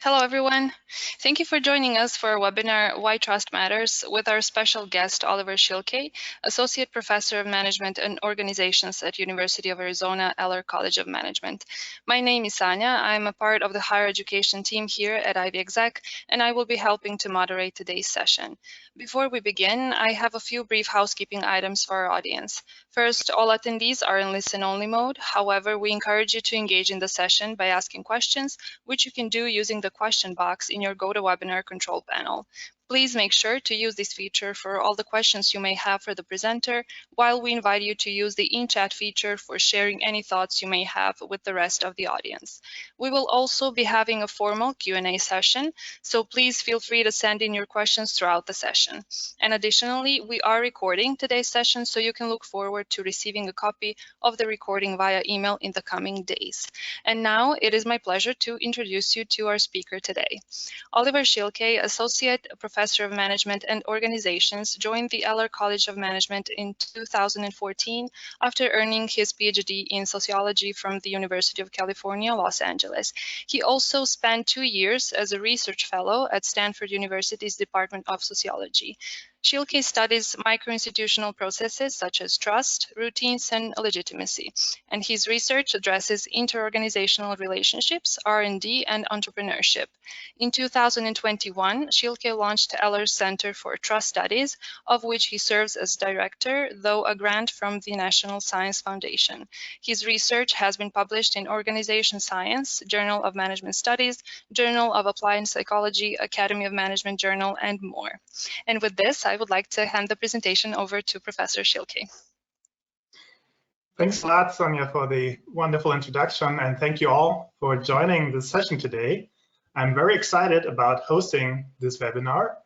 Hello, everyone. Thank you for joining us for our webinar, Why Trust Matters, with our special guest, Oliver Schilke, Associate Professor of Management and Organizations at University of Arizona, Eller College of Management. My name is Sanya. I'm a part of the higher education team here at Ivy Exec, and I will be helping to moderate today's session. Before we begin, I have a few brief housekeeping items for our audience. First, all attendees are in listen-only mode. However, we encourage you to engage in the session by asking questions, which you can do using the question box in your GoToWebinar control panel. Please make sure to use this feature for all the questions you may have for the presenter, while we invite you to use the in-chat feature for sharing any thoughts you may have with the rest of the audience. We will also be having a formal Q&A session, so please feel free to send in your questions throughout the session. And additionally, we are recording today's session, so you can look forward to receiving a copy of the recording via email in the coming days. And now it is my pleasure to introduce you to our speaker today. Oliver Schilke, Associate Professor of Management and Organizations, joined the Eller College of Management in 2014 after earning his PhD in sociology from the University of California, Los Angeles. He also spent 2 years as a research fellow at Stanford University's Department of Sociology. Schilke studies microinstitutional processes such as trust, routines, and legitimacy, and his research addresses interorganizational relationships, R&D, and entrepreneurship. In 2021, Schilke launched Eller's Center for Trust Studies, of which he serves as director, though a grant from the National Science Foundation. His research has been published in Organization Science, Journal of Management Studies, Journal of Applied Psychology, Academy of Management Journal, and more. And with this, I would like to hand the presentation over to Professor Schilke. Thanks a lot, Sonia, for the wonderful introduction, and thank you all for joining this session today. I'm very excited about hosting this webinar,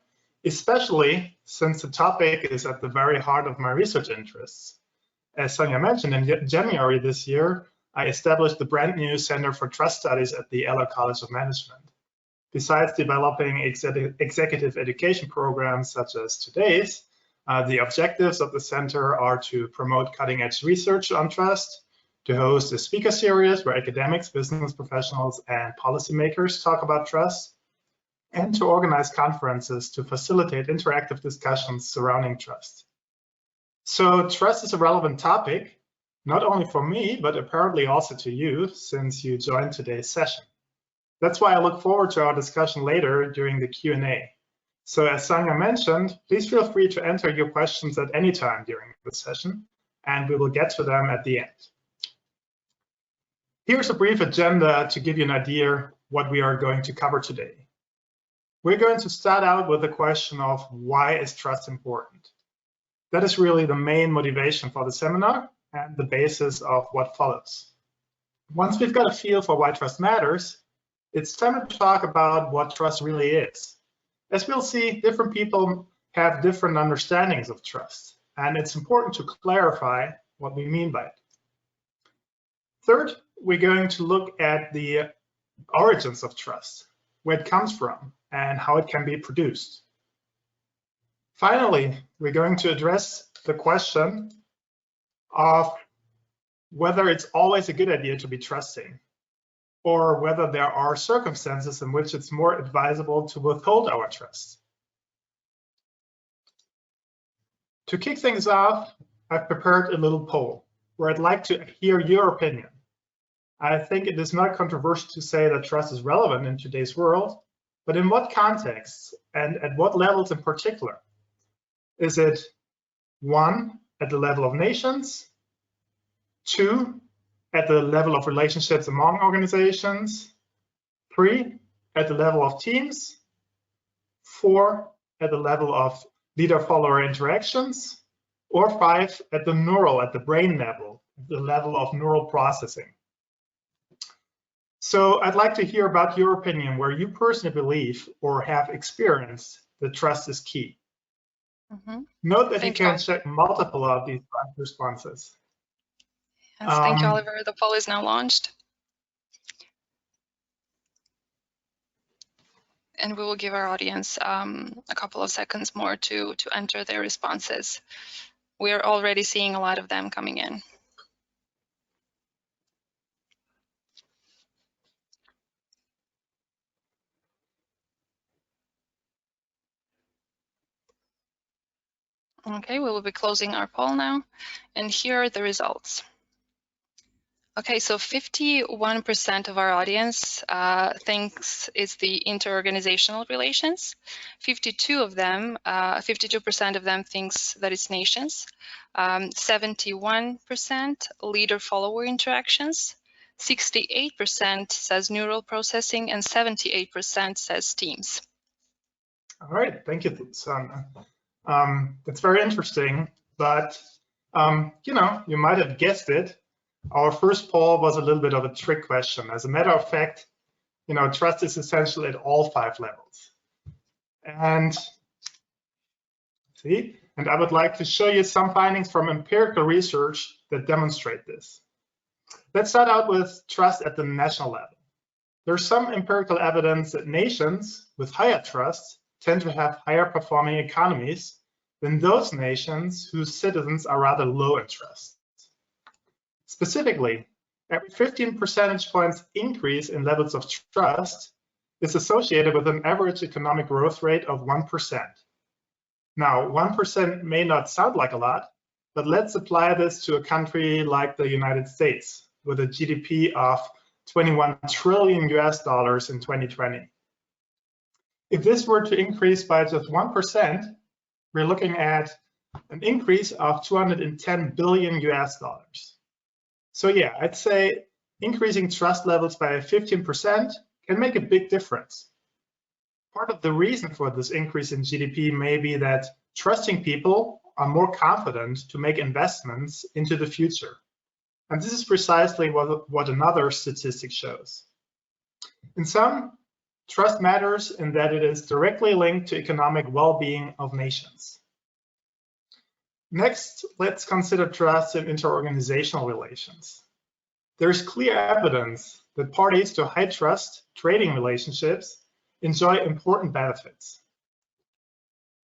especially since the topic is at the very heart of my research interests. As Sonia mentioned, in January this year, I established the brand new Center for Trust Studies at the Eller College of Management. Besides developing executive education programs such as today's, the objectives of the center are to promote cutting-edge research on trust, to host a speaker series where academics, business professionals, and policymakers talk about trust, and to organize conferences to facilitate interactive discussions surrounding trust. So trust is a relevant topic, not only for me, but apparently also to you, since you joined today's session. That's why I look forward to our discussion later during the Q&A. So as Sanya mentioned, please feel free to enter your questions at any time during the session, and we will get to them at the end. Here's a brief agenda to give you an idea what we are going to cover today. We're going to start out with the question of why is trust important? That is really the main motivation for the seminar and the basis of what follows. Once we've got a feel for why trust matters, it's time to talk about what trust really is. As we'll see, different people have different understandings of trust, and it's important to clarify what we mean by it. Third, we're going to look at the origins of trust, where it comes from, and how it can be produced. Finally, we're going to address the question of whether it's always a good idea to be trusting, or whether there are circumstances in which it's more advisable to withhold our trust. To kick things off, I've prepared a little poll where I'd like to hear your opinion. I think it is not controversial to say that trust is relevant in today's world, but in what contexts and at what levels in particular? Is it 1, at the level of nations, 2, at the level of relationships among organizations, 3, at the level of teams, 4, at the level of leader-follower interactions, or 5, at the brain level, the level of neural processing. So I'd like to hear about your opinion, where you personally believe or have experienced that trust is key. Note that you can check multiple of these responses. Yes, thank you, Oliver. The poll is now launched. And we will give our audience a couple of seconds more to enter their responses. We are already seeing a lot of them coming in. Okay, we will be closing our poll now, and here are the results. Okay, so 51% of our audience thinks it's the interorganizational relations. 52% of them thinks that it's nations. 71% leader-follower interactions. 68% says neural processing, and 78% says teams. All right, thank you, Sana. That's very interesting, but you might have guessed it. Our first poll was a little bit of a trick question. As a matter of fact, trust is essential at all 5 levels. And I would like to show you some findings from empirical research that demonstrate this. Let's start out with trust at the national level. There's some empirical evidence that nations with higher trust tend to have higher performing economies than those nations whose citizens are rather low in trust. Specifically, every 15 percentage points increase in levels of trust is associated with an average economic growth rate of 1%. Now, 1% may not sound like a lot, but let's apply this to a country like the United States with a GDP of 21 trillion US dollars in 2020. If this were to increase by just 1%, we're looking at an increase of 210 billion US dollars. So yeah, I'd say increasing trust levels by 15% can make a big difference. Part of the reason for this increase in GDP may be that trusting people are more confident to make investments into the future. And this is precisely what another statistic shows. In sum, trust matters in that it is directly linked to economic well-being of nations. Next, let's consider trust in interorganizational relations. There's clear evidence that parties to high trust trading relationships enjoy important benefits.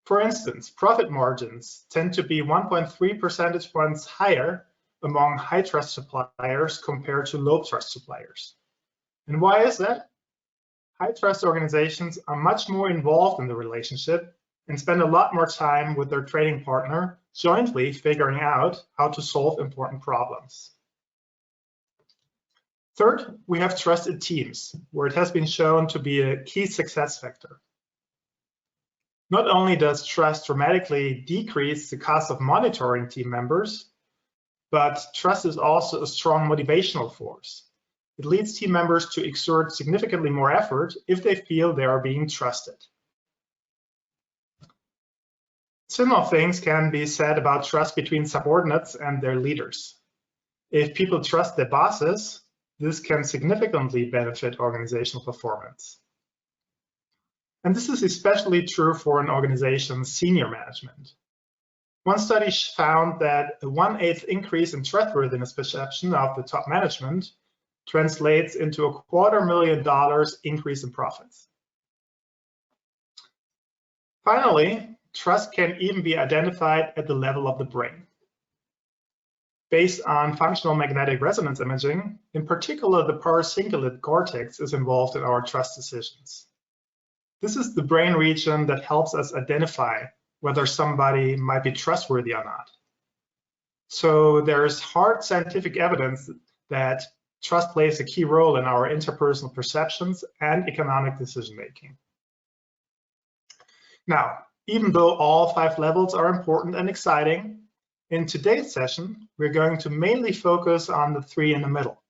For instance, profit margins tend to be 1.3 percentage points higher among high trust suppliers compared to low trust suppliers. And why is that? High trust organizations are much more involved in the relationship and spend a lot more time with their trading partner, jointly figuring out how to solve important problems. Third, we have trusted teams, where it has been shown to be a key success factor. Not only does trust dramatically decrease the cost of monitoring team members, but trust is also a strong motivational force. It leads team members to exert significantly more effort if they feel they are being trusted. Similar things can be said about trust between subordinates and their leaders. If people trust their bosses, this can significantly benefit organizational performance. And this is especially true for an organization's senior management. One study found that a 1/8 increase in trustworthiness perception of the top management translates into a $250,000 increase in profits. Finally, trust can even be identified at the level of the brain. Based on functional magnetic resonance imaging, in particular, the paracingulate cortex is involved in our trust decisions. This is the brain region that helps us identify whether somebody might be trustworthy or not. So there's hard scientific evidence that trust plays a key role in our interpersonal perceptions and economic decision-making. Now, even though all 5 levels are important and exciting, in today's session, we're going to mainly focus on the 3 in the middle.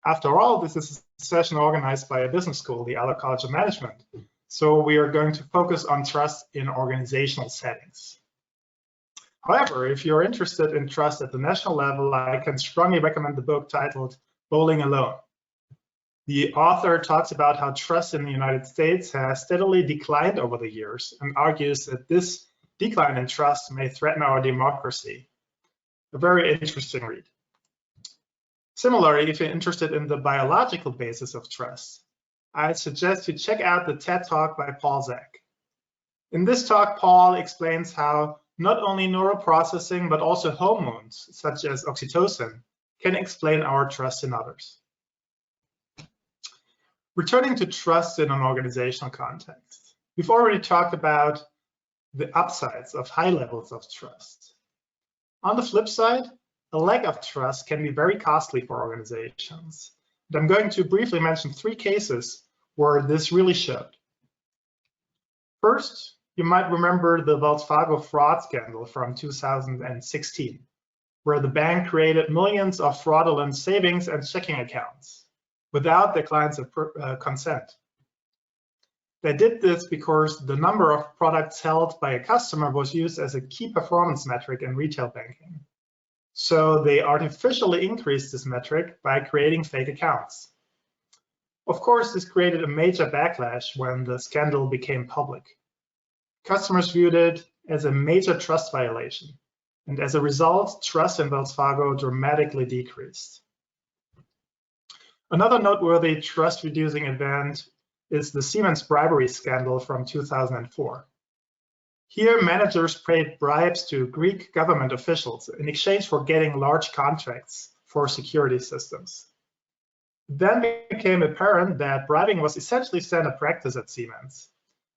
After all, this is a session organized by a business school, the Eller College of Management. So we are going to focus on trust in organizational settings. However, if you're interested in trust at the national level, I can strongly recommend the book titled Bowling Alone. The author talks about how trust in the United States has steadily declined over the years and argues that this decline in trust may threaten our democracy. A very interesting read. Similarly, if you're interested in the biological basis of trust, I suggest you check out the TED Talk by Paul Zak. In this talk, Paul explains how not only neural processing, but also hormones, such as oxytocin, can explain our trust in others. Returning to trust in an organizational context, we've already talked about the upsides of high levels of trust. On the flip side, a lack of trust can be very costly for organizations. And I'm going to briefly mention 3 cases where this really showed. First, you might remember the Wells Fargo fraud scandal from 2016, where the bank created millions of fraudulent savings and checking accounts without their clients' consent. They did this because the number of products held by a customer was used as a key performance metric in retail banking. So they artificially increased this metric by creating fake accounts. Of course, this created a major backlash when the scandal became public. Customers viewed it as a major trust violation, and as a result, trust in Wells Fargo dramatically decreased. Another noteworthy trust-reducing event is the Siemens bribery scandal from 2004. Here, managers paid bribes to Greek government officials in exchange for getting large contracts for security systems. It then became apparent that bribing was essentially standard practice at Siemens,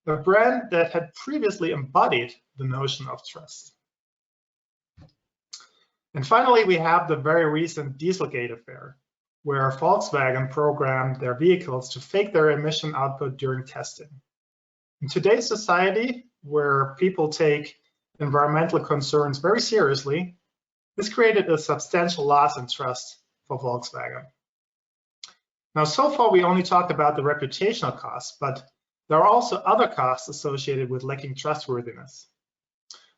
a brand that had previously embodied the notion of trust. And finally, we have the very recent Dieselgate affair, where Volkswagen programmed their vehicles to fake their emission output during testing. In today's society, where people take environmental concerns very seriously, this created a substantial loss in trust for Volkswagen. Now, so far, we only talked about the reputational costs, but there are also other costs associated with lacking trustworthiness.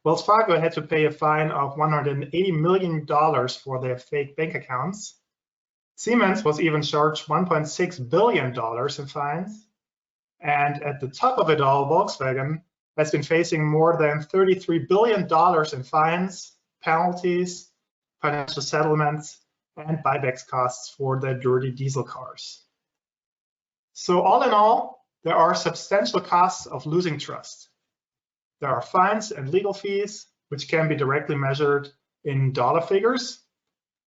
Wells Fargo had to pay a fine of $180 million for their fake bank accounts. Siemens was even charged $1.6 billion in fines. And at the top of it all, Volkswagen has been facing more than $33 billion in fines, penalties, financial settlements, and buybacks costs for their dirty diesel cars. So all in all, there are substantial costs of losing trust. There are fines and legal fees, which can be directly measured in dollar figures.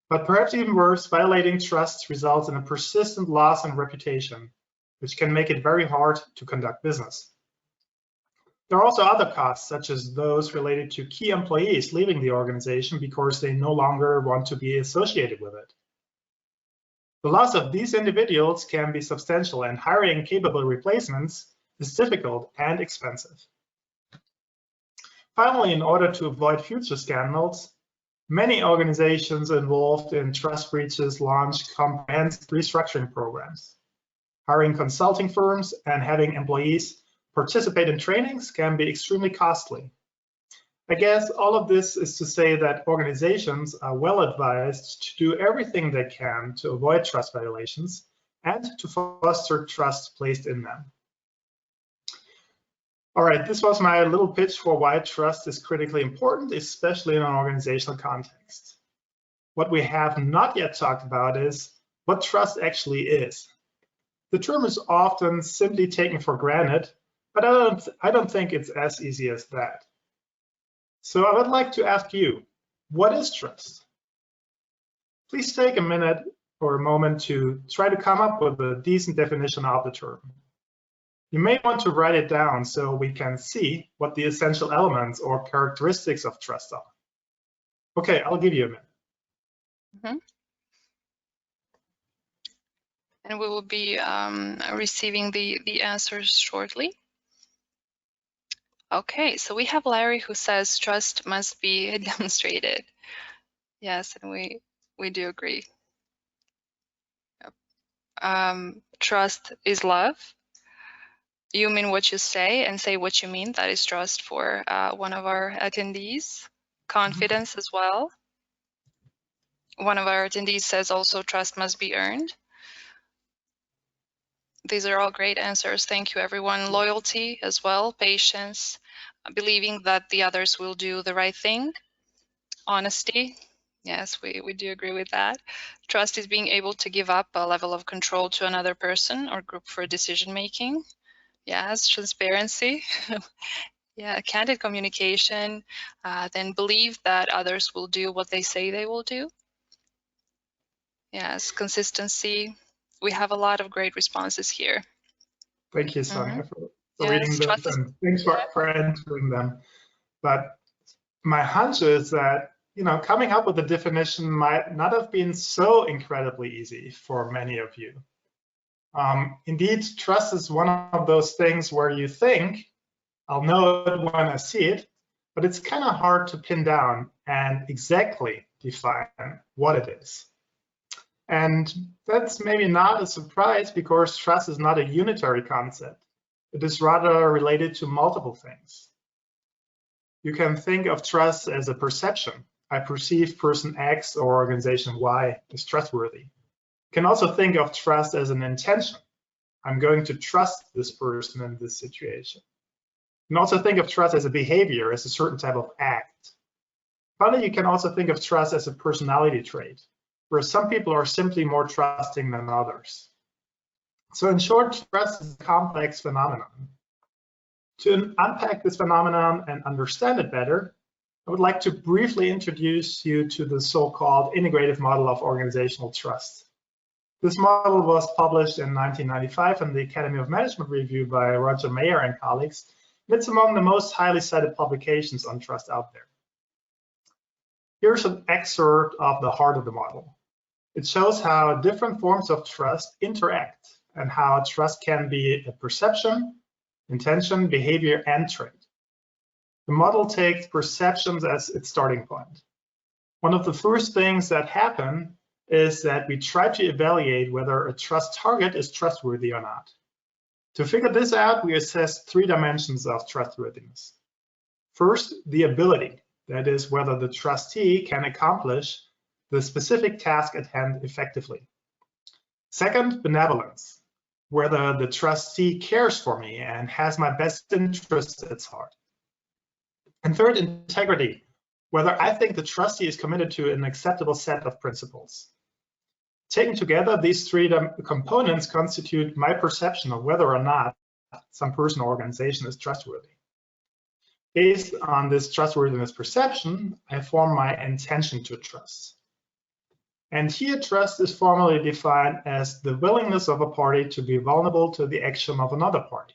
But perhaps even worse, violating trust results in a persistent loss in reputation, which can make it very hard to conduct business. There are also other costs, such as those related to key employees leaving the organization because they no longer want to be associated with it. The loss of these individuals can be substantial, and hiring capable replacements is difficult and expensive. Finally, in order to avoid future scandals, many organizations involved in trust breaches launch comprehensive restructuring programs. Hiring consulting firms and having employees participate in trainings can be extremely costly. I guess all of this is to say that organizations are well advised to do everything they can to avoid trust violations and to foster trust placed in them. All right, this was my little pitch for why trust is critically important, especially in an organizational context. What we have not yet talked about is what trust actually is. The term is often simply taken for granted, but I don't think it's as easy as that. So I would like to ask you, what is trust? Please take a minute or a moment to try to come up with a decent definition of the term. You may want to write it down so we can see what the essential elements or characteristics of trust are. Okay, I'll give you a minute. Mm-hmm. And we will be receiving the answers shortly. Okay, so we have Larry who says trust must be demonstrated. Yes, and we do agree. Yep. Trust is love. You mean what you say and say what you mean. That is trust for one of our attendees. Confidence as well. One of our attendees says also trust must be earned. These are all great answers. Thank you, everyone. Loyalty as well, patience, believing that the others will do the right thing. Honesty. Yes, we do agree with that. Trust is being able to give up a level of control to another person or group for decision making. Yes, transparency. Yeah, candid communication. Then believe that others will do what they say they will do. Yes, consistency. We have a lot of great responses here. Thank you, Sonia, for for reading this, and thanks for answering them. But my hunch is that, coming up with a definition might not have been so incredibly easy for many of you. Indeed, trust is one of those things where you think, I'll know it when I see it, but it's kind of hard to pin down and exactly define what it is. And that's maybe not a surprise, because trust is not a unitary concept. It is rather related to multiple things. You can think of trust as a perception. I perceive person X or organization Y as trustworthy. You can also think of trust as an intention. I'm going to trust this person in this situation. You can also think of trust as a behavior, as a certain type of act. Finally, you can also think of trust as a personality trait, where some people are simply more trusting than others. So in short, trust is a complex phenomenon. To unpack this phenomenon and understand it better, I would like to briefly introduce you to the so-called integrative model of organizational trust. This model was published in 1995 in the Academy of Management Review by Roger Mayer and colleagues. It's among the most highly cited publications on trust out there. Here's an excerpt of the heart of the model. It shows how different forms of trust interact and how trust can be a perception, intention, behavior, and trait. The model takes perceptions as its starting point. One of the first things that happen is that we try to evaluate whether a trust target is trustworthy or not. To figure this out, we assess 3 dimensions of trustworthiness. First, the ability, that is, whether the trustee can accomplish the specific task at hand effectively. Second, benevolence, whether the trustee cares for me and has my best interests at heart. And third, integrity, whether I think the trustee is committed to an acceptable set of principles. Taken together, these 3 components constitute my perception of whether or not some person or organization is trustworthy. Based on this trustworthiness perception, I form my intention to trust. And here, trust is formally defined as the willingness of a party to be vulnerable to the action of another party.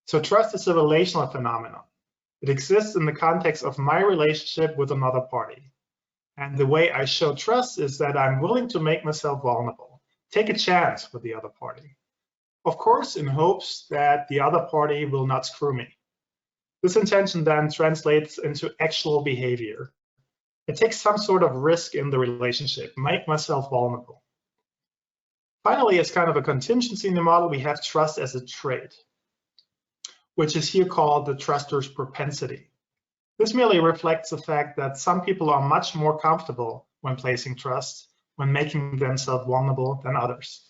So trust is a relational phenomenon. It exists in the context of my relationship with another party. And the way I show trust is that I'm willing to make myself vulnerable, take a chance with the other party. Of course, in hopes that the other party will not screw me. This intention then translates into actual behavior. I take some sort of risk in the relationship, make myself vulnerable. Finally, as kind of a contingency in the model, we have trust as a trait, which is here called the truster's propensity. This merely reflects the fact that some people are much more comfortable when placing trust, when making themselves vulnerable than others.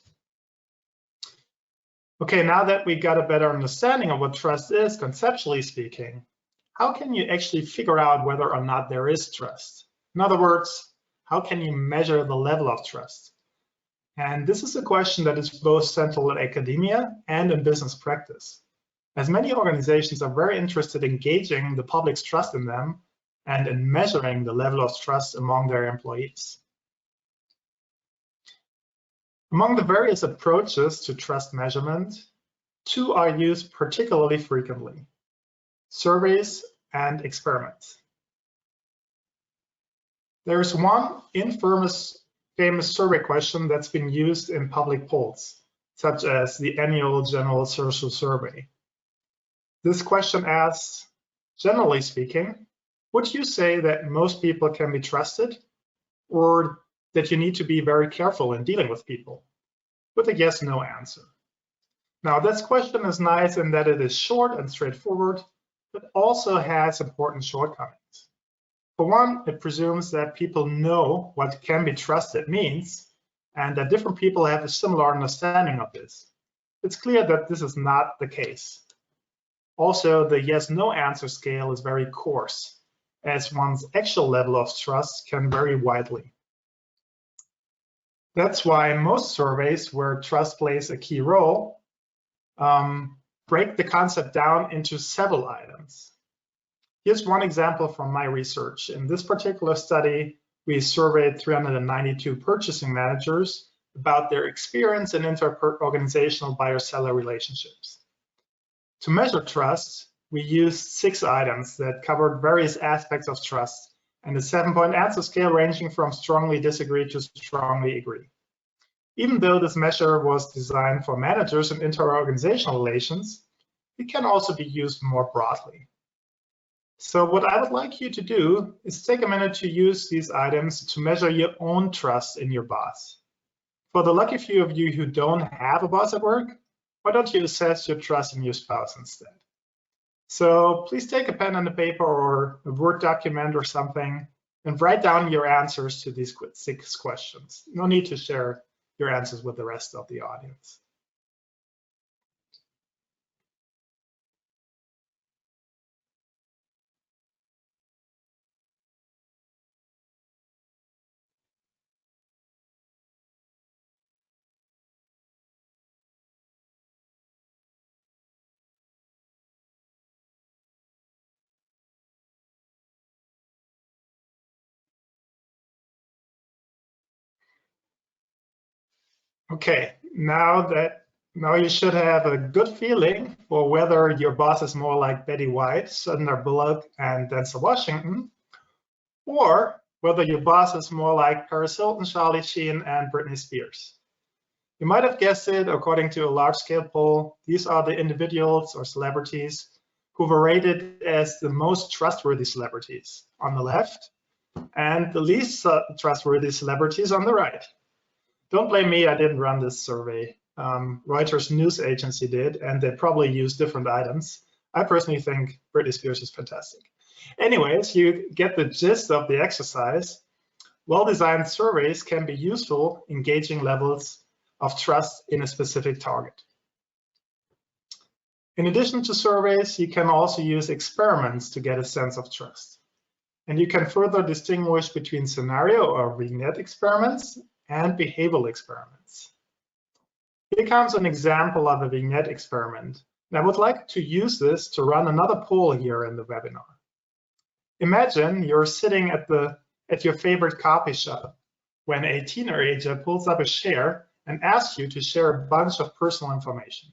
Okay, now that we got a better understanding of what trust is, conceptually speaking, how can you actually figure out whether or not there is trust? In other words, how can you measure the level of trust? And this is a question that is both central in academia and in business practice, as many organizations are very interested in gauging the public's trust in them and in measuring the level of trust among their employees. Among the various approaches to trust measurement, 2 are used particularly frequently: surveys and experiments. There's one infamous survey question that's been used in public polls, such as the annual General Social Survey. This question asks, generally speaking, would you say that most people can be trusted, or that you need to be very careful in dealing with people? With a yes/no answer. Now, this question is nice in that it is short and straightforward, but also has important shortcomings. For one, it presumes that people know what can be trusted means, and that different people have a similar understanding of this. It's clear that this is not the case. Also, the yes/no answer scale is very coarse, as one's actual level of trust can vary widely. That's why most surveys where trust plays a key role break the concept down into several items. Here's one example from my research. In this particular study, we surveyed 392 purchasing managers about their experience in inter-organizational buyer-seller relationships. To measure trust, we used 6 items that covered various aspects of trust and a 7-point answer scale ranging from strongly disagree to strongly agree. Even though this measure was designed for managers and inter-organizational relations, it can also be used more broadly. So what I would like you to do is take a minute to use these items to measure your own trust in your boss. For the lucky few of you who don't have a boss at work, why don't you assess your trust in your spouse instead? So please take a pen and a paper or a Word document or something and write down your answers to these 6 questions. No need to share your answers with the rest of the audience. Okay, now you should have a good feeling for whether your boss is more like Betty White, Sandra Bullock, and Denzel Washington, or whether your boss is more like Paris Hilton, Charlie Sheen, and Britney Spears. You might have guessed it, according to a large-scale poll, these are the individuals or celebrities who were rated as the most trustworthy celebrities on the left, and the least trustworthy celebrities on the right. Don't blame me, I didn't run this survey. Reuters news agency did, and they probably used different items. I personally think Britney Spears is fantastic. Anyways, you get the gist of the exercise. Well-designed surveys can be useful in gauging levels of trust in a specific target. In addition to surveys, you can also use experiments to get a sense of trust. And you can further distinguish between scenario or vignette experiments and behavioral experiments. Here comes an example of a vignette experiment. And I would like to use this to run another poll here in the webinar. Imagine you're sitting at your favorite coffee shop when a teenager pulls up a chair and asks you to share a bunch of personal information.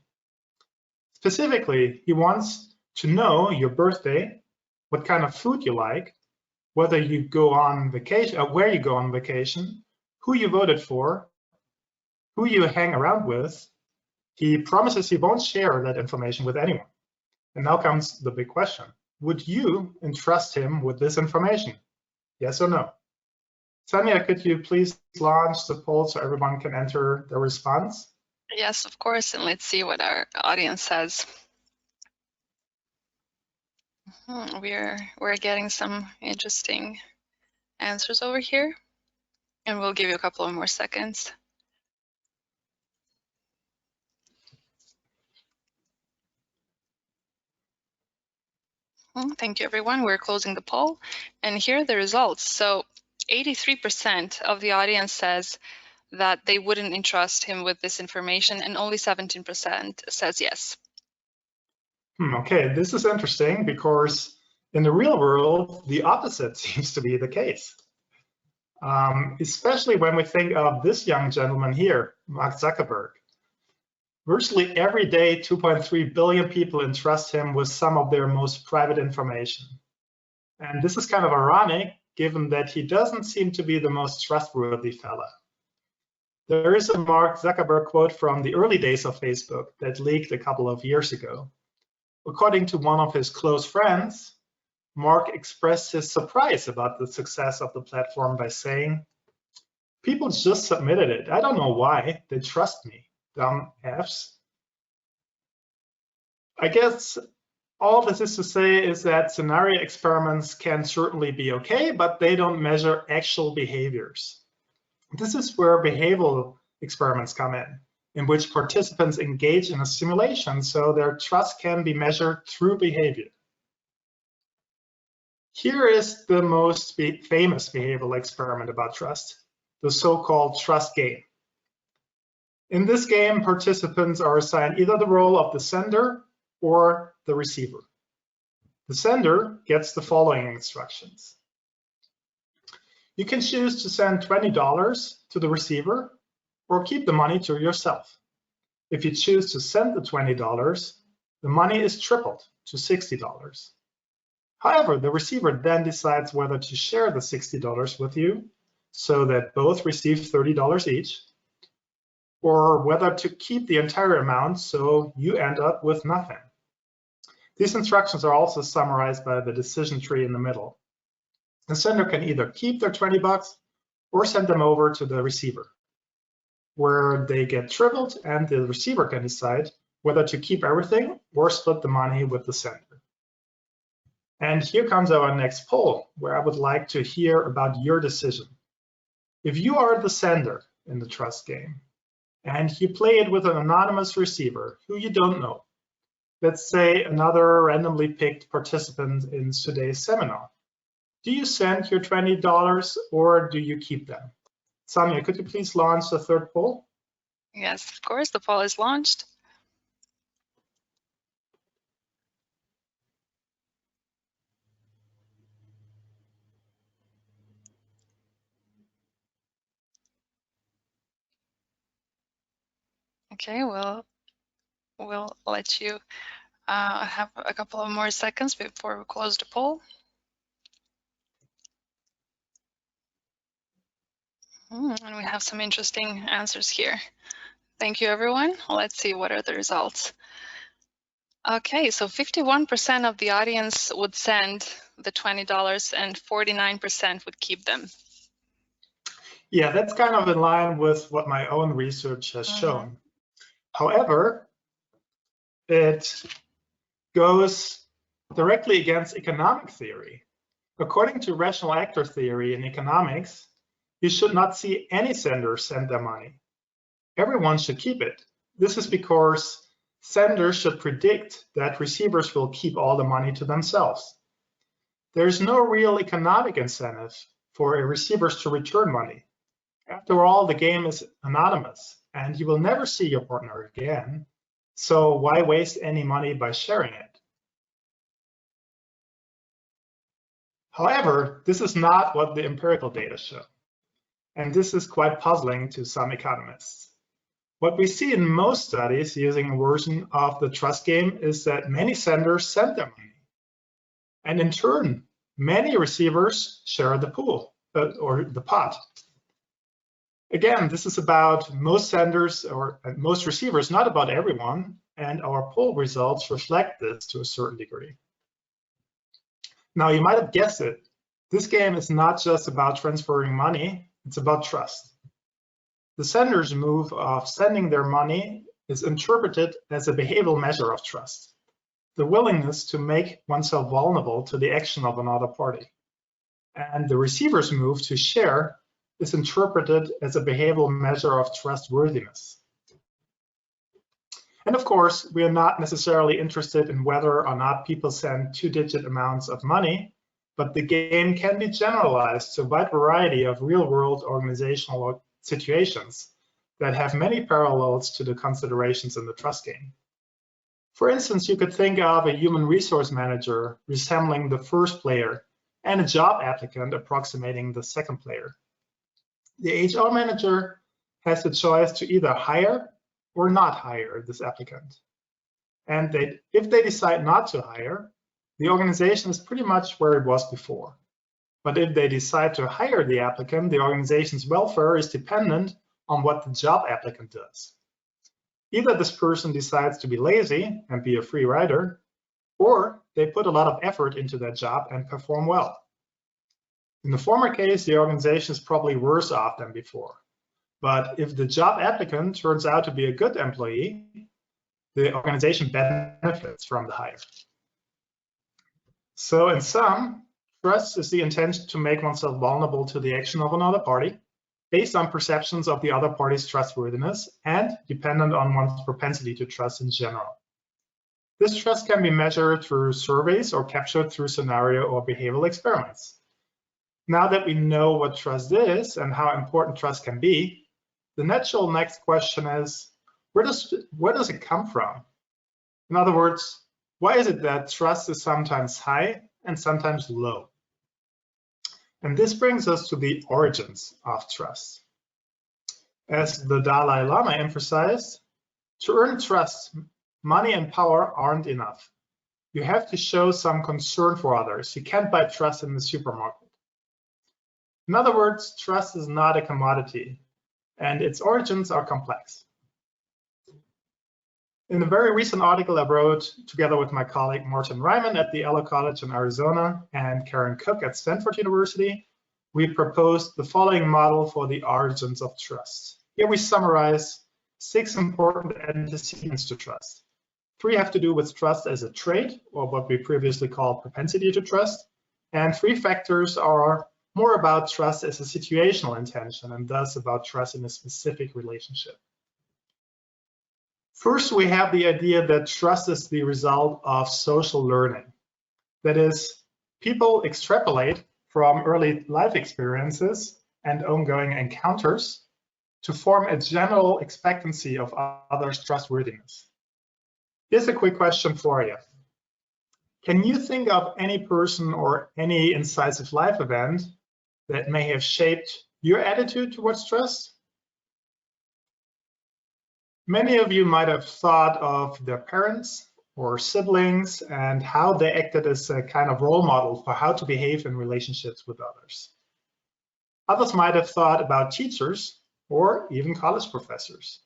Specifically, he wants to know your birthday, what kind of food you like, whether you go on vacation, or where you go on vacation, who you voted for, who you hang around with. He promises he won't share that information with anyone. And now comes the big question. Would you entrust him with this information? Yes or no? Sanya, could you please launch the poll so everyone can enter their response? Yes, of course, and let's see what our audience says. We're getting some interesting answers over here, and we'll give you a couple of more seconds. Thank you, everyone. We're closing the poll, and here are the results. So 83% of the audience says that they wouldn't entrust him with this information, and only 17% says yes. Okay, this is interesting because in the real world, the opposite seems to be the case. Especially when we think of this young gentleman here, Mark Zuckerberg. Virtually every day, 2.3 billion people entrust him with some of their most private information. And this is kind of ironic, given that he doesn't seem to be the most trustworthy fella. There is a Mark Zuckerberg quote from the early days of Facebook that leaked a couple of years ago. According to one of his close friends, Mark expressed his surprise about the success of the platform by saying, "People just submitted it. I don't know why. They trust me. Dumb Fs." I guess all this is to say is that scenario experiments can certainly be okay, but they don't measure actual behaviors. This is where behavioral experiments come in which participants engage in a simulation so their trust can be measured through behavior. Here is the most famous behavioral experiment about trust, the so-called trust game. In this game, participants are assigned either the role of the sender or the receiver. The sender gets the following instructions. You can choose to send $20 to the receiver or keep the money to yourself. If you choose to send the $20, the money is tripled to $60. However, the receiver then decides whether to share the $60 with you so that both receive $30 each, or whether to keep the entire amount so you end up with nothing. These instructions are also summarized by the decision tree in the middle. The sender can either keep their $20 or send them over to the receiver, where they get tripled, and the receiver can decide whether to keep everything or split the money with the sender. And here comes our next poll, where I would like to hear about your decision. If you are the sender in the trust game, and you play it with an anonymous receiver who you don't know, let's say another randomly picked participant in today's seminar, do you send your $20 or do you keep them? Sonia, could you please launch the third poll? Yes, of course, the poll is launched. Okay, we'll let you have a couple of more seconds before we close the poll. And we have some interesting answers here. Thank you, everyone. Let's see what are the results. Okay, so 51% of the audience would send the $20 and 49% would keep them. Yeah, that's kind of in line with what my own research has shown. However, it goes directly against economic theory. According to rational actor theory in economics, you should not see any sender send their money. Everyone should keep it. This is because senders should predict that receivers will keep all the money to themselves. There's no real economic incentive for receivers to return money. After all, the game is anonymous, and you will never see your partner again. So why waste any money by sharing it? However, this is not what the empirical data show. And this is quite puzzling to some economists. What we see in most studies using a version of the trust game is that many senders send their money. And in turn, many receivers share the pool or the pot. Again, this is about most senders or most receivers, not about everyone, and our poll results reflect this to a certain degree. Now, you might have guessed it. This game is not just about transferring money, it's about trust. The sender's move of sending their money is interpreted as a behavioral measure of trust, the willingness to make oneself vulnerable to the action of another party. And the receiver's move to share is interpreted as a behavioral measure of trustworthiness. And of course, we are not necessarily interested in whether or not people send two-digit amounts of money, but the game can be generalized to a wide variety of real-world organizational situations that have many parallels to the considerations in the trust game. For instance, you could think of a human resource manager resembling the first player and a job applicant approximating the second player. The HR manager has the choice to either hire or not hire this applicant. And if they decide not to hire, the organization is pretty much where it was before. But if they decide to hire the applicant, the organization's welfare is dependent on what the job applicant does. Either this person decides to be lazy and be a free rider, or they put a lot of effort into that job and perform well. In the former case, the organization is probably worse off than before. But if the job applicant turns out to be a good employee, the organization benefits from the hire. So in sum, trust is the intent to make oneself vulnerable to the action of another party based on perceptions of the other party's trustworthiness and dependent on one's propensity to trust in general. This trust can be measured through surveys or captured through scenario or behavioral experiments. Now that we know what trust is and how important trust can be, the natural next question is, where does it come from? In other words, why is it that trust is sometimes high and sometimes low? And this brings us to the origins of trust. As the Dalai Lama emphasized, to earn trust money and power aren't enough. You have to show some concern for others. You can't buy trust in the supermarket. In other words, trust is not a commodity, and its origins are complex. In a very recent article I wrote together with my colleague Martin Ryman at the Eller College in Arizona and Karen Cook at Stanford University, we proposed the following model for the origins of trust. Here we summarize 6 important antecedents to trust. 3 have to do with trust as a trait, or what we previously called propensity to trust, and 3 factors are more about trust as a situational intention and thus about trust in a specific relationship. First, we have the idea that trust is the result of social learning. That is, people extrapolate from early life experiences and ongoing encounters to form a general expectancy of others' trustworthiness. Here's a quick question for you. Can you think of any person or any incisive life event that may have shaped your attitude towards trust? Many of you might have thought of their parents or siblings and how they acted as a kind of role model for how to behave in relationships with others. Others might have thought about teachers or even college professors.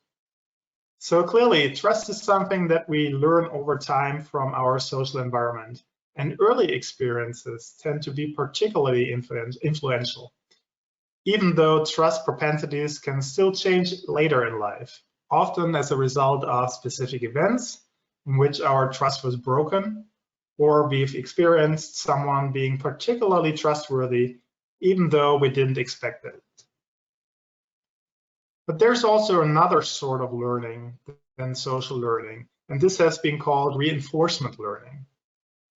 So clearly, trust is something that we learn over time from our social environment, and early experiences tend to be particularly influential, even though trust propensities can still change later in life, often as a result of specific events in which our trust was broken, or we've experienced someone being particularly trustworthy, even though we didn't expect it. But there's also another sort of learning than social learning, and this has been called reinforcement learning.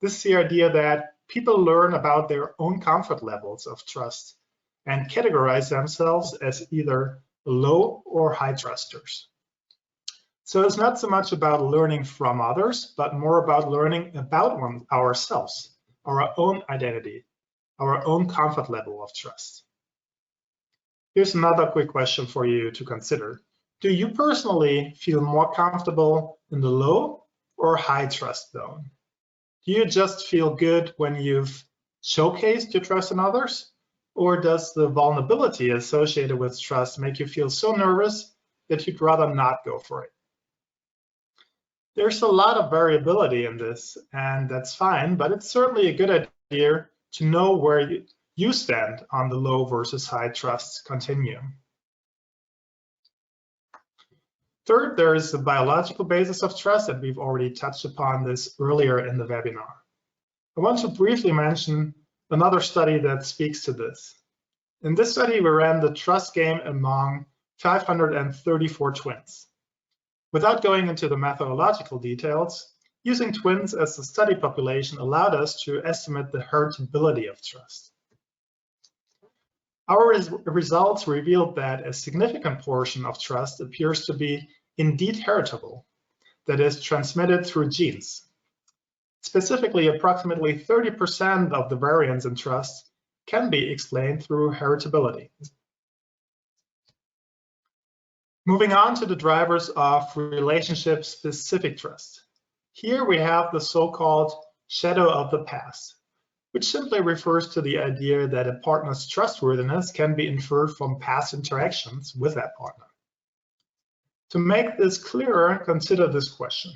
This is the idea that people learn about their own comfort levels of trust and categorize themselves as either low or high trusters. So it's not so much about learning from others, but more about learning about ourselves, our own identity, our own comfort level of trust. Here's another quick question for you to consider. Do you personally feel more comfortable in the low or high trust zone? Do you just feel good when you've showcased your trust in others? Or does the vulnerability associated with trust make you feel so nervous that you'd rather not go for it? There's a lot of variability in this, and that's fine, but it's certainly a good idea to know where you stand on the low versus high trust continuum. Third, there is the biological basis of trust, and we've already touched upon this earlier in the webinar. I want to briefly mention another study that speaks to this. In this study, we ran the trust game among 534 twins. Without going into the methodological details, using twins as the study population allowed us to estimate the heritability of trust. Our results revealed that a significant portion of trust appears to be indeed heritable, that is, transmitted through genes. Specifically, approximately 30% of the variance in trust can be explained through heritability. Moving on to the drivers of relationship-specific trust. Here we have the so-called shadow of the past, which simply refers to the idea that a partner's trustworthiness can be inferred from past interactions with that partner. To make this clearer, consider this question.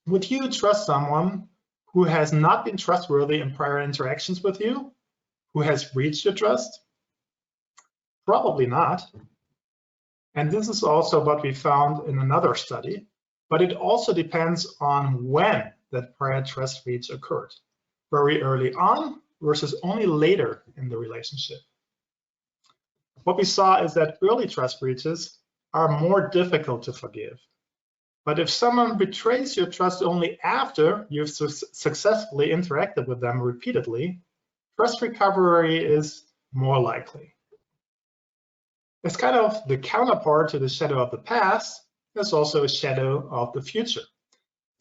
Would you trust someone who has not been trustworthy in prior interactions with you, who has breached your trust? Probably not. And this is also what we found in another study, but it also depends on when that prior trust breach occurred. Very early on versus only later in the relationship. What we saw is that early trust breaches are more difficult to forgive. But if someone betrays your trust only after you've successfully interacted with them repeatedly, trust recovery is more likely. As kind of the counterpart to the shadow of the past, there's also a shadow of the future.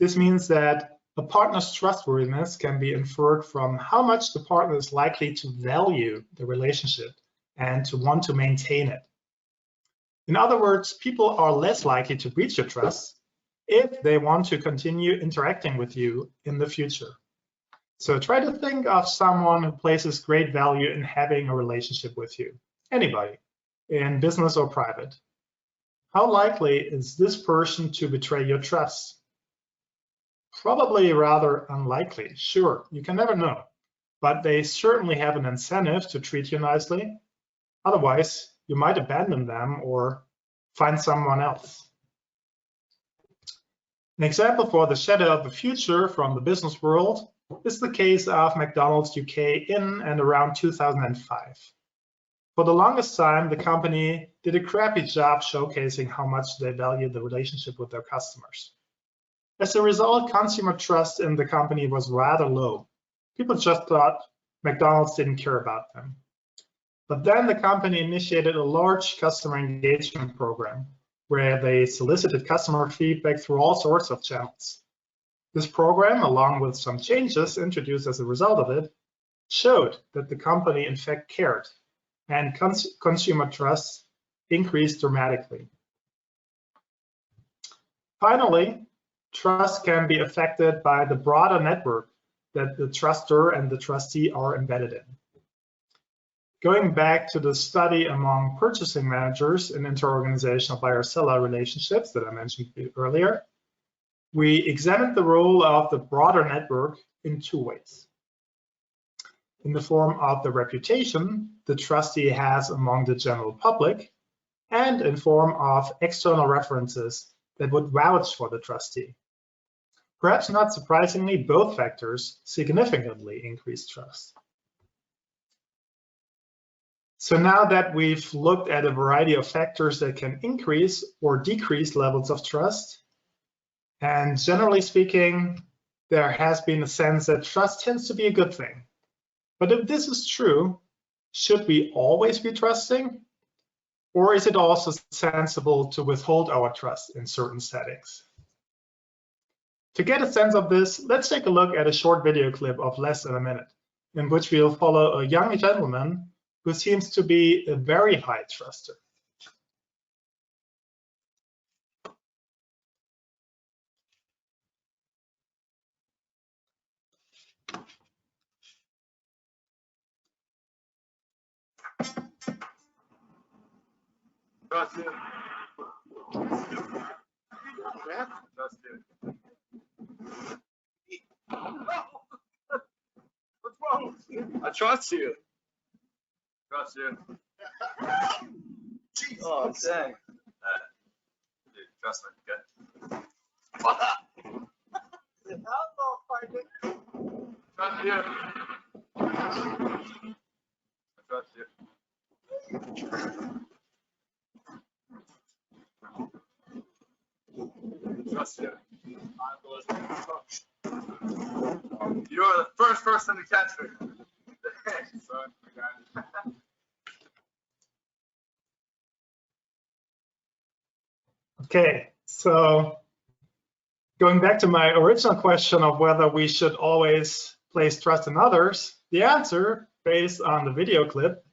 This means that a partner's trustworthiness can be inferred from how much the partner is likely to value the relationship and to want to maintain it. In other words, people are less likely to breach your trust if they want to continue interacting with you in the future. So try to think of someone who places great value in having a relationship with you, anybody, in business or private. How likely is this person to betray your trust? Probably rather unlikely. Sure, you can never know, but they certainly have an incentive to treat you nicely. Otherwise, you might abandon them or find someone else. An example for the shadow of the future from the business world is the case of McDonald's UK in and around 2005. For the longest time, the company did a crappy job showcasing how much they value the relationship with their customers. As a result, consumer trust in the company was rather low. People just thought McDonald's didn't care about them. But then the company initiated a large customer engagement program where they solicited customer feedback through all sorts of channels. This program, along with some changes introduced as a result of it, showed that the company in fact cared, and consumer trust increased dramatically. Finally, trust can be affected by the broader network that the trustor and the trustee are embedded in. Going back to the study among purchasing managers in interorganizational buyer-seller relationships that I mentioned earlier, we examined the role of the broader network in two ways. In the form of the reputation the trustee has among the general public, and in form of external references that would vouch for the trustee. Perhaps not surprisingly, both factors significantly increase trust. So now that we've looked at a variety of factors that can increase or decrease levels of trust, and generally speaking, there has been a sense that trust tends to be a good thing. But if this is true, should we always be trusting? Or is it also sensible to withhold our trust in certain settings? To get a sense of this, let's take a look at a short video clip of less than a minute, in which we'll follow a young gentleman who seems to be a very high truster. Trust you. Yeah, trust you. What's wrong with you? I trust you. Trust you. Oh, dang. Dude, trust me, okay? Trust you. I trust you. Trust you. You're the first person to catch me. Son, I got it. Okay, so going back to my original question of whether we should always place trust in others, the answer, based on the video clip,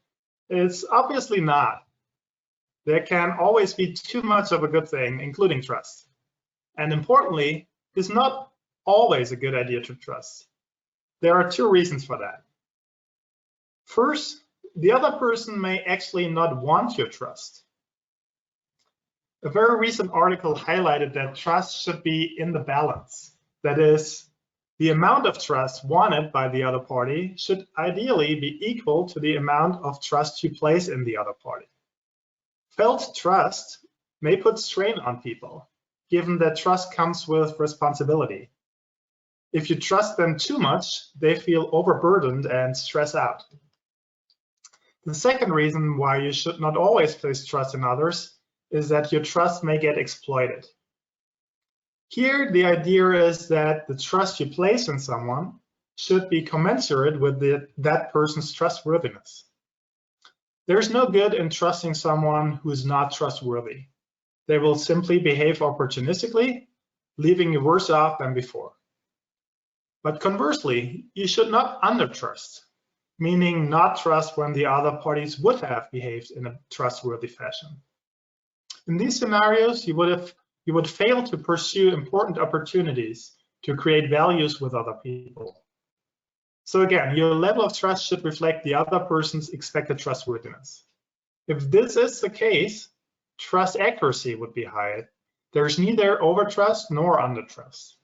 is obviously not. There can always be too much of a good thing, including trust. And importantly, it's not always a good idea to trust. There are two reasons for that. First, the other person may actually not want your trust. A very recent article highlighted that trust should be in the balance. That is, the amount of trust wanted by the other party should ideally be equal to the amount of trust you place in the other party. Felt trust may put strain on people, given that trust comes with responsibility. If you trust them too much, they feel overburdened and stress out. The second reason why you should not always place trust in others is that your trust may get exploited. Here, the idea is that the trust you place in someone should be commensurate with that person's trustworthiness. There's no good in trusting someone who is not trustworthy. They will simply behave opportunistically, leaving you worse off than before. But conversely, you should not undertrust, meaning not trust when the other parties would have behaved in a trustworthy fashion. In these scenarios, you would have you would fail to pursue important opportunities to create values with other people. So again, your level of trust should reflect the other person's expected trustworthiness. If this is the case, trust accuracy would be high. There's neither overtrust nor undertrust.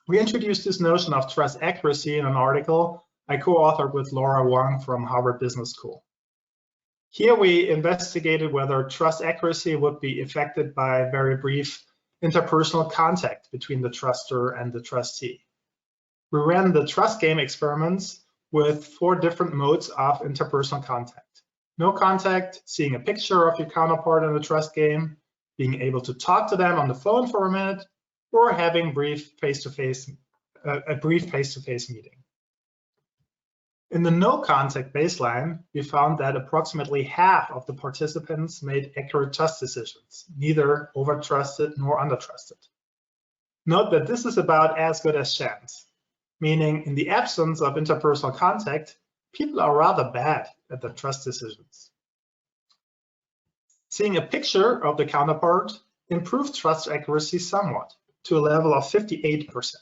We introduced this notion of trust accuracy in an article I co-authored with Laura Wang from Harvard Business School. Here we investigated whether trust accuracy would be affected by very brief interpersonal contact between the truster and the trustee. We ran the trust game experiments with 4 different modes of interpersonal contact. No contact, seeing a picture of your counterpart in the trust game, being able to talk to them on the phone for a minute, or having a brief face-to-face meeting. In the no contact baseline, we found that approximately half of the participants made accurate trust decisions, neither overtrusted nor undertrusted. Note that this is about as good as chance, meaning in the absence of interpersonal contact, people are rather bad at their trust decisions. Seeing a picture of the counterpart improved trust accuracy somewhat, to a level of 58%.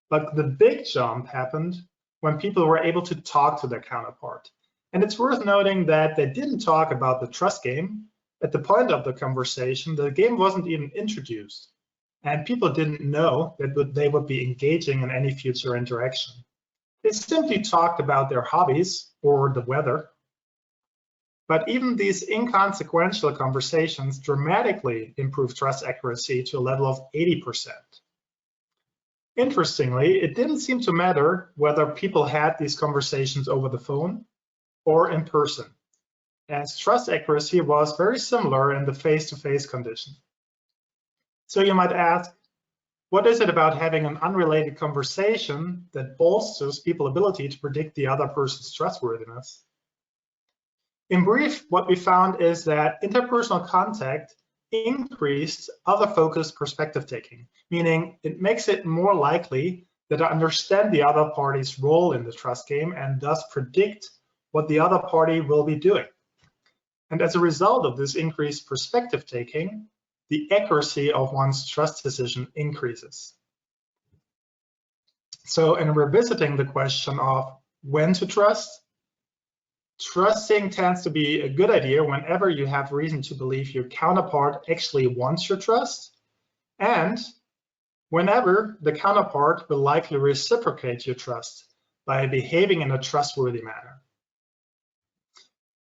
But the big jump happened when people were able to talk to their counterpart. And it's worth noting that they didn't talk about the trust game. At the point of the conversation, the game wasn't even introduced, and people didn't know that they would be engaging in any future interaction. They simply talked about their hobbies or the weather. But even these inconsequential conversations dramatically improved trust accuracy to a level of 80%. Interestingly, it didn't seem to matter whether people had these conversations over the phone or in person, as trust accuracy was very similar in the face-to-face condition. So you might ask, what is it about having an unrelated conversation that bolsters people's ability to predict the other person's trustworthiness? In brief, what we found is that interpersonal contact increased other-focused perspective taking, meaning it makes it more likely that I understand the other party's role in the trust game and thus predict what the other party will be doing. And as a result of this increased perspective taking, the accuracy of one's trust decision increases. So in revisiting the question of when to trust, trusting tends to be a good idea whenever you have reason to believe your counterpart actually wants your trust, and whenever the counterpart will likely reciprocate your trust by behaving in a trustworthy manner.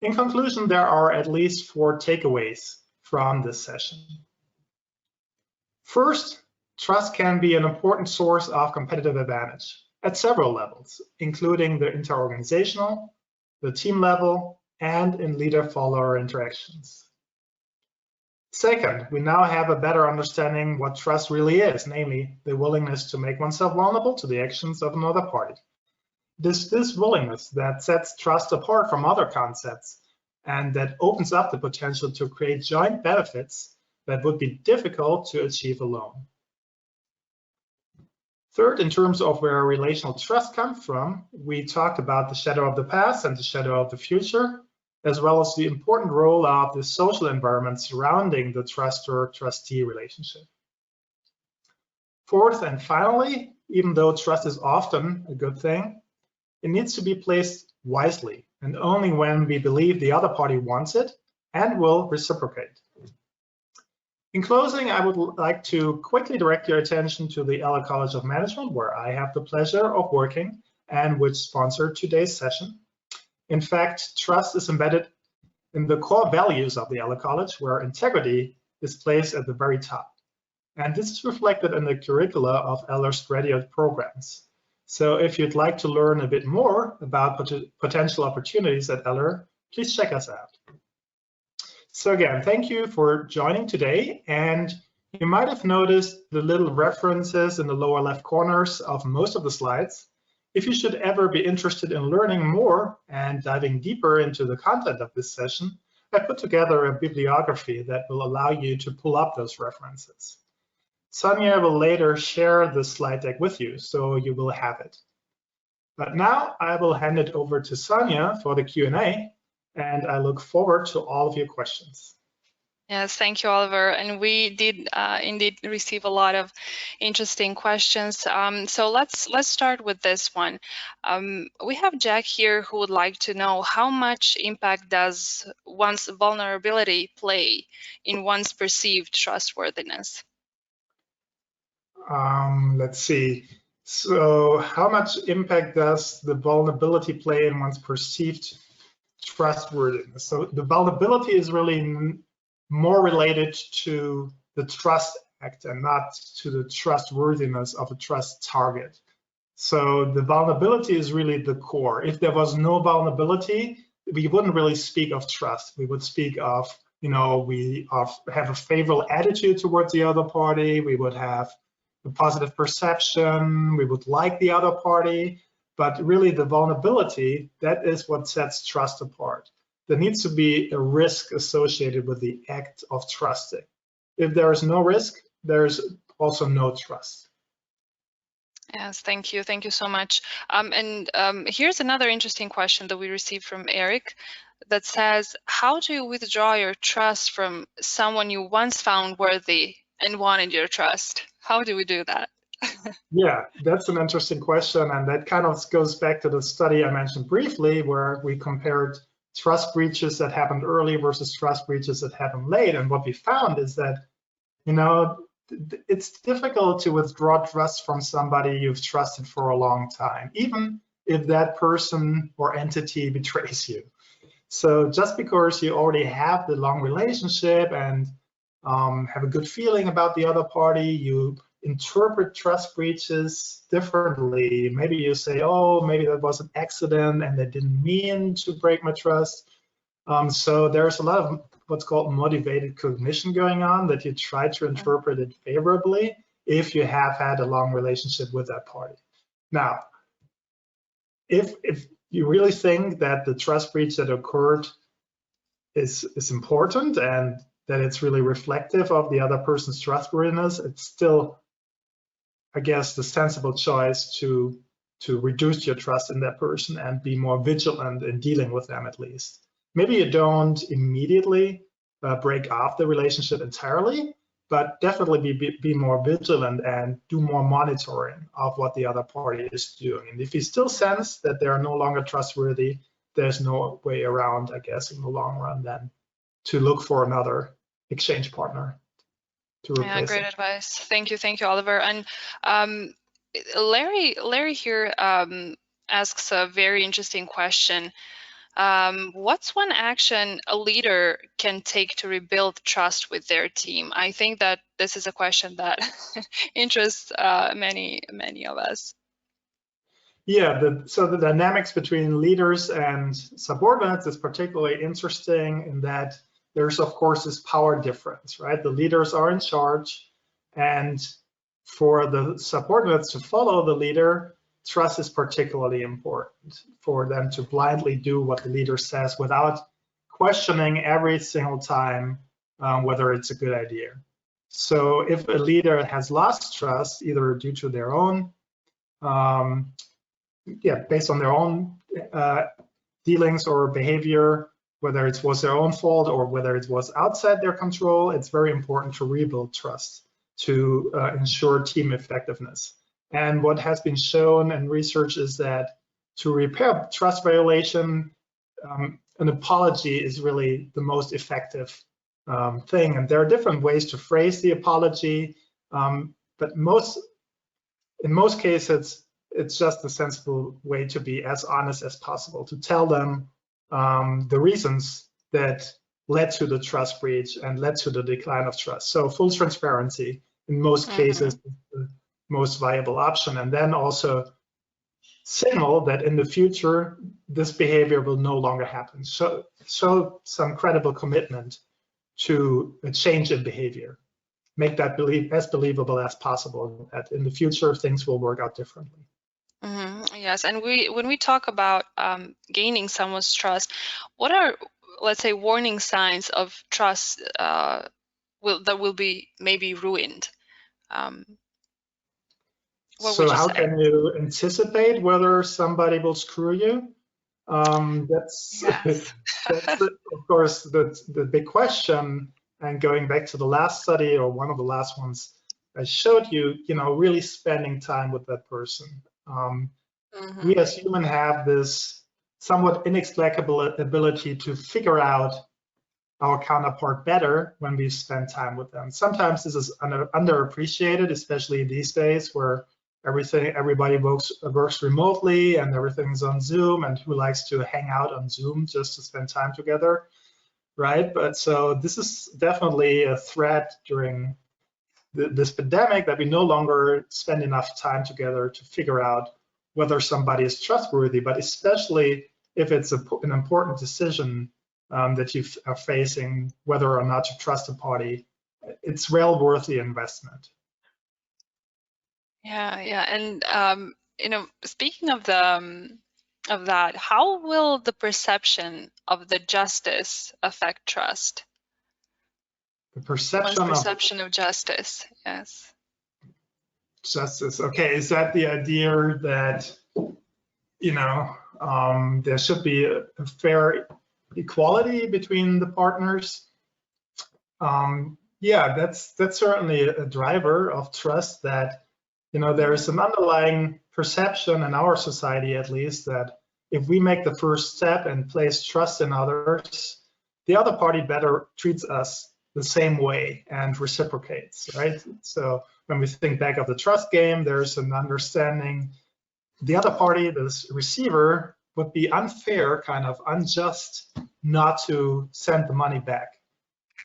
In conclusion, there are at least 4 takeaways from this session. First, trust can be an important source of competitive advantage at several levels, including the interorganizational, the team level, and in leader-follower interactions. Second, we now have a better understanding what trust really is, namely the willingness to make oneself vulnerable to the actions of another party. This willingness that sets trust apart from other concepts and that opens up the potential to create joint benefits that would be difficult to achieve alone. Third, in terms of where relational trust comes from, we talked about the shadow of the past and the shadow of the future, as well as the important role of the social environment surrounding the trustor-trustee relationship. Fourth, and finally, even though trust is often a good thing, it needs to be placed wisely and only when we believe the other party wants it and will reciprocate. In closing, I would like to quickly direct your attention to the Eller College of Management, where I have the pleasure of working and which sponsored today's session. In fact, trust is embedded in the core values of the Eller College, where integrity is placed at the very top. And this is reflected in the curricula of Eller's graduate programs. So if you'd like to learn a bit more about potential opportunities at Eller, please check us out. So again, thank you for joining today. And you might have noticed the little references in the lower left corners of most of the slides. If you should ever be interested in learning more and diving deeper into the content of this session, I put together a bibliography that will allow you to pull up those references. Sonia will later share the slide deck with you, so you will have it. But now I will hand it over to Sonia for the Q&A, and I look forward to all of your questions. Yes, thank you, Oliver. And we did indeed receive a lot of interesting questions. So let's start with this one. We have Jack here who would like to know how much impact does one's vulnerability play in one's perceived trustworthiness? Let's see. So how much impact does the vulnerability play in one's perceived trustworthiness? So the vulnerability is really more related to the trust act and not to the trustworthiness of a trust target. So the vulnerability is really the core. If there was no vulnerability, we wouldn't really speak of trust. We would speak of, we have a favorable attitude towards the other party. We would have a positive perception. We would like the other party. But really the vulnerability, that is what sets trust apart. There needs to be a risk associated with the act of trusting. If there is no risk, there's also no trust. Yes, thank you. Thank you so much. Here's another interesting question that we received from Eric that says, how do you withdraw your trust from someone you once found worthy and wanted your trust? How do we do that? Yeah, that's an interesting question. And that kind of goes back to the study I mentioned briefly, where we compared trust breaches that happened early versus trust breaches that happened late. And what we found is that, it's difficult to withdraw trust from somebody you've trusted for a long time, even if that person or entity betrays you. So just because you already have the long relationship and have a good feeling about the other party, you interpret trust breaches differently. Maybe you say, oh, maybe that was an accident and they didn't mean to break my trust. So there's a lot of what's called motivated cognition going on, that you try to interpret it favorably if you have had a long relationship with that party. Now, if you really think that the trust breach that occurred is important and that it's really reflective of the other person's trustworthiness, it's still, I guess, the sensible choice to reduce your trust in that person and be more vigilant in dealing with them, at least. Maybe you don't immediately break off the relationship entirely, but definitely be more vigilant and do more monitoring of what the other party is doing. And if you still sense that they are no longer trustworthy, there's no way around, I guess, in the long run then to look for another exchange partner to replace Yeah, great them. advice. Thank you, Oliver. And Larry here asks a very interesting question. What's one action a leader can take to rebuild trust with their team? I think that this is a question that interests many of us. Yeah, so the dynamics between leaders and subordinates is particularly interesting in that there's, of course, this power difference, right? The leaders are in charge, and for the subordinates to follow the leader, trust is particularly important for them to blindly do what the leader says without questioning every single time whether it's a good idea. So if a leader has lost trust, either due to their own based on their own dealings or behavior, whether it was their own fault or whether it was outside their control, it's very important to rebuild trust to ensure team effectiveness. And what has been shown in research is that to repair trust violation, an apology is really the most effective thing. And there are different ways to phrase the apology, but in most cases, it's just a sensible way to be as honest as possible, to tell them the reasons that led to the trust breach and led to the decline of trust. So full transparency in most cases is the most viable option. And then also signal that in the future, this behavior will no longer happen. So show some credible commitment to a change in behavior. Make that as believable as possible, that in the future, things will work out differently. Yes, and when we talk about gaining someone's trust, what are, let's say, warning signs of trust that will be maybe ruined? So how can you anticipate whether somebody will screw you? That's, yes. that's of course the big question. And going back to the last study, or one of the last ones I showed you, really spending time with that person. We as humans have this somewhat inexplicable ability to figure out our counterpart better when we spend time with them. Sometimes this is underappreciated, especially these days where everybody works remotely and everything's on Zoom, and who likes to hang out on Zoom just to spend time together, right? But so this is definitely a threat during this pandemic, that we no longer spend enough time together to figure out whether somebody is trustworthy, but especially if it's an important decision that you are facing, whether or not to trust a party, it's well worth the investment. Yeah, and speaking of that, how will the perception of the justice affect trust? The perception of justice, yes. Justice. Okay, is that the idea that there should be a fair equality between the partners? Yeah, that's certainly a driver of trust, that there is an underlying perception in our society, at least, that if we make the first step and place trust in others, the other party better treats us the same way and reciprocates, right? So when we think back of the trust game, there's an understanding the other party, the receiver, would be unfair, kind of unjust, not to send the money back.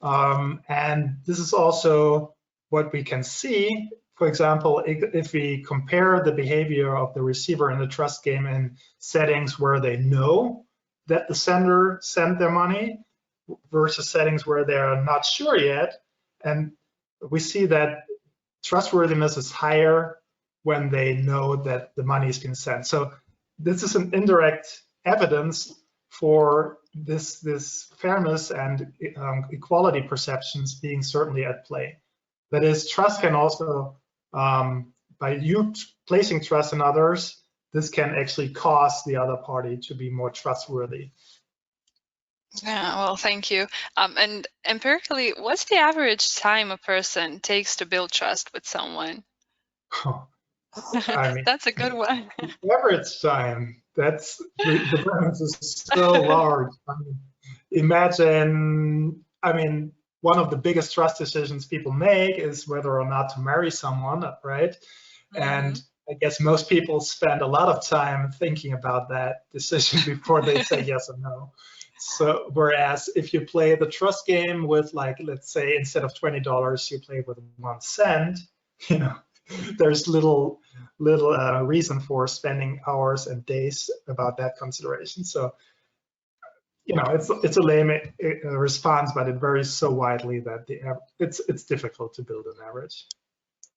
And this is also what we can see. For example, if we compare the behavior of the receiver in the trust game in settings where they know that the sender sent their money versus settings where they're not sure yet, and we see that trustworthiness is higher when they know that the money has been sent. So this is an indirect evidence for this fairness and equality perceptions being certainly at play. That is, trust can also, by you placing trust in others, this can actually cause the other party to be more trustworthy. Yeah, well, thank you. And empirically, what's the average time a person takes to build trust with someone? I mean, that's a good one. Average time, the difference is so large. Imagine, one of the biggest trust decisions people make is whether or not to marry someone, right? And I guess most people spend a lot of time thinking about that decision before they say yes or no. So whereas if you play the trust game with, like, let's say instead of $20, you play with 1 cent, there's little reason for spending hours and days about that consideration. So, it's a lame response, but it varies so widely that it's difficult to build an average.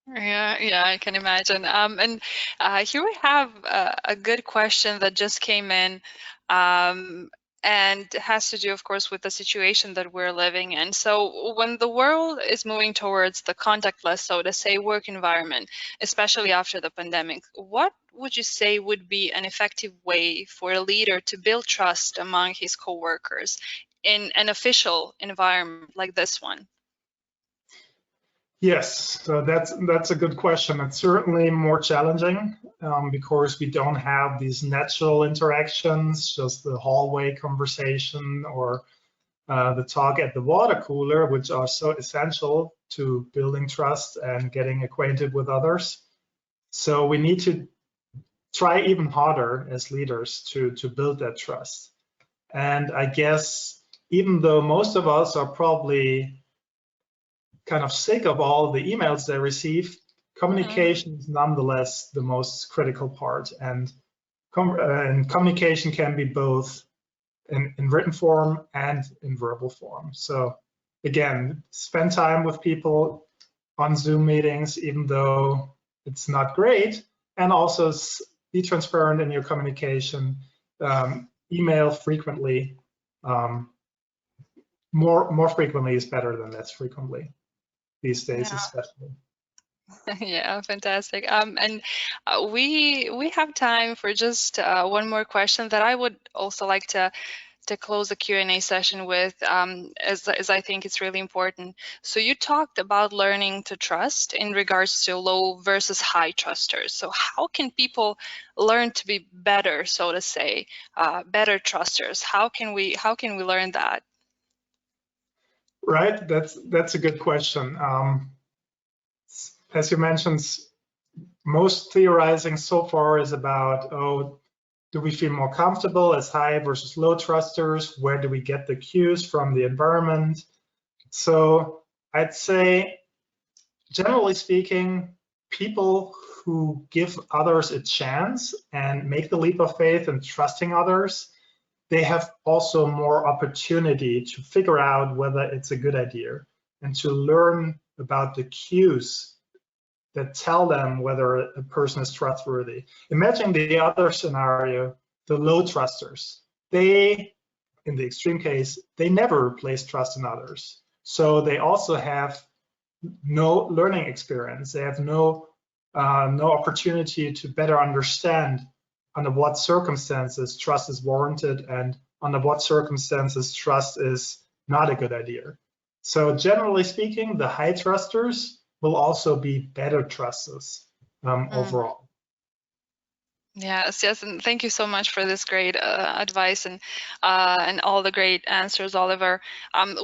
Yeah, I can imagine. And here we have a good question that just came in, and has to do, of course, with the situation that we're living in. So when the world is moving towards the contactless, so to say, work environment, especially after the pandemic, what would you say would be an effective way for a leader to build trust among his coworkers in an official environment like this one? Yes, so that's a good question. It's certainly more challenging because we don't have these natural interactions, just the hallway conversation or the talk at the water cooler, which are so essential to building trust and getting acquainted with others. So we need to try even harder as leaders to build that trust. And I guess even though most of us are probably kind of sick of all the emails they receive, communication is nonetheless the most critical part. And communication can be both in written form and in verbal form. So again, spend time with people on Zoom meetings, even though it's not great, and also be transparent in your communication. Email frequently. More frequently is better than less frequently these days, especially. Yeah, fantastic. And we have time for just one more question that I would also like to to close the Q&A session with, as I think it's really important. So you talked about learning to trust in regards to low versus high trusters. So how can people learn to be better, so to say, better trusters? How can we learn that? Right, that's a good question. As you mentioned, most theorizing so far is about, oh, do we feel more comfortable as high versus low trusters? Where do we get the cues from the environment? So I'd say, generally speaking, people who give others a chance and make the leap of faith and trusting others, they have also more opportunity to figure out whether it's a good idea and to learn about the cues that tell them whether a person is trustworthy. Imagine the other scenario, the low trusters. They, in the extreme case, they never place trust in others. So they also have no learning experience. They have no opportunity to better understand under what circumstances trust is warranted and under what circumstances trust is not a good idea. So generally speaking, the high trusters will also be better trusters overall. Yes, and thank you so much for this great advice and all the great answers, Oliver.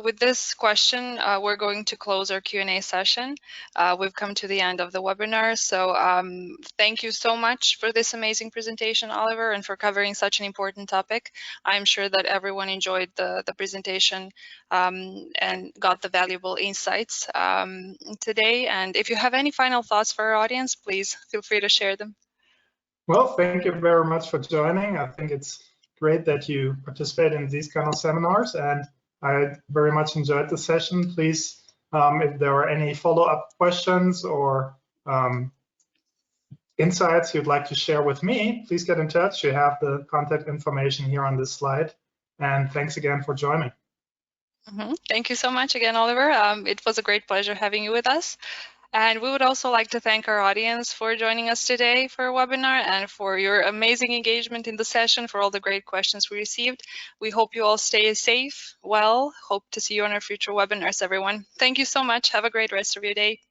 With this question, we're going to close our Q&A session. We've come to the end of the webinar, so thank you so much for this amazing presentation, Oliver, and for covering such an important topic. I'm sure that everyone enjoyed the presentation and got the valuable insights today. And if you have any final thoughts for our audience, please feel free to share them. Well, thank you very much for joining. I think it's great that you participate in these kind of seminars, and I very much enjoyed the session. Please, if there are any follow-up questions or insights you'd like to share with me, please get in touch. You have the contact information here on this slide. And thanks again for joining. Thank you so much again, Oliver. It was a great pleasure having you with us. And we would also like to thank our audience for joining us today for our webinar and for your amazing engagement in the session, for all the great questions we received. We hope you all stay safe, well. Hope to see you on our future webinars, everyone. Thank you so much. Have a great rest of your day.